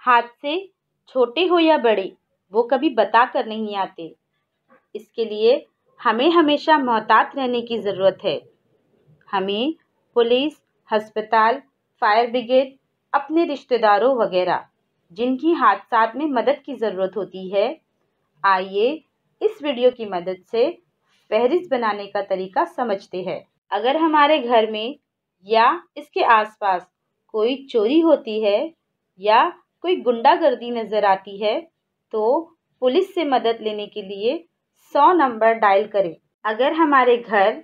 हादसे छोटे हो या बड़े वो कभी बता कर नहीं आते। इसके लिए हमें हमेशा मोहतात रहने की ज़रूरत है। हमें पुलिस, अस्पताल, फायर ब्रिगेड, अपने रिश्तेदारों वगैरह जिनकी हादसात में मदद की ज़रूरत होती है, आइए इस वीडियो की मदद से फहरिस्त बनाने का तरीका समझते हैं। अगर हमारे घर में या इसके आसपास कोई चोरी होती है या कोई गुंडागर्दी नज़र आती है तो पुलिस से मदद लेने के लिए 100 नंबर डायल करें। अगर हमारे घर,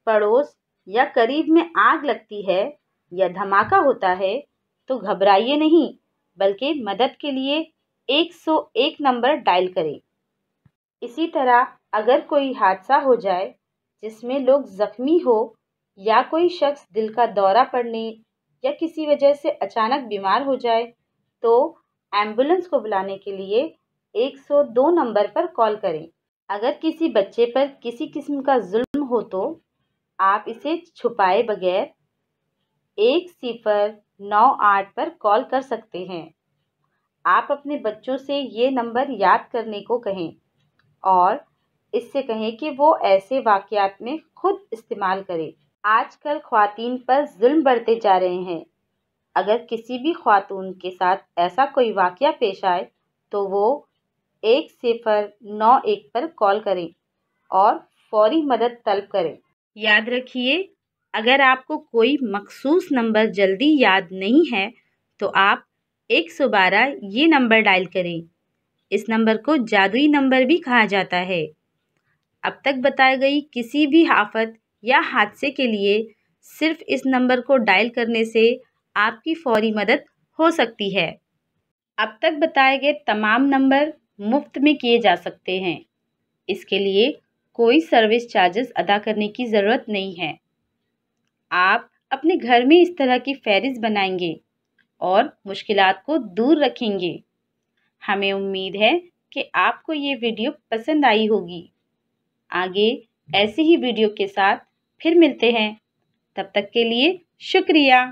पड़ोस या करीब में आग लगती है या धमाका होता है तो घबराइए नहीं, बल्कि मदद के लिए 101 नंबर डायल करें। इसी तरह अगर कोई हादसा हो जाए जिसमें लोग ज़ख्मी हो या कोई शख्स दिल का दौरा पड़ने या किसी वजह से अचानक बीमार हो जाए तो एम्बुलेंस को बुलाने के लिए 102 नंबर पर कॉल करें। अगर किसी बच्चे पर किसी किस्म का जुल्म हो तो आप इसे छुपाए बगैर 1098 पर कॉल कर सकते हैं। आप अपने बच्चों से ये नंबर याद करने को कहें और इससे कहें कि वो ऐसे वाक़यात में खुद इस्तेमाल करें। आजकल ख़वातीन पर जुल्म बढ़ते जा रहे हैं। अगर किसी भी ख़ातून के साथ ऐसा कोई वाक़या पेश आए तो वो 1091 पर कॉल करें और फ़ौरी मदद तलब करें। याद रखिए, अगर आपको कोई मख़सूस नंबर जल्दी याद नहीं है तो आप 112 ये नंबर डायल करें। इस नंबर को जादुई नंबर भी कहा जाता है। अब तक बताई गई किसी भी आफत या हादसे के लिए सिर्फ इस नंबर को डायल करने से आपकी फ़ौरी मदद हो सकती है। अब तक बताए गए तमाम नंबर मुफ्त में किए जा सकते हैं। इसके लिए कोई सर्विस चार्जेस अदा करने की ज़रूरत नहीं है। आप अपने घर में इस तरह की फहरिस्त बनाएंगे और मुश्किलात को दूर रखेंगे। हमें उम्मीद है कि आपको ये वीडियो पसंद आई होगी। आगे ऐसे ही वीडियो के साथ फिर मिलते हैं। तब तक के लिए शुक्रिया।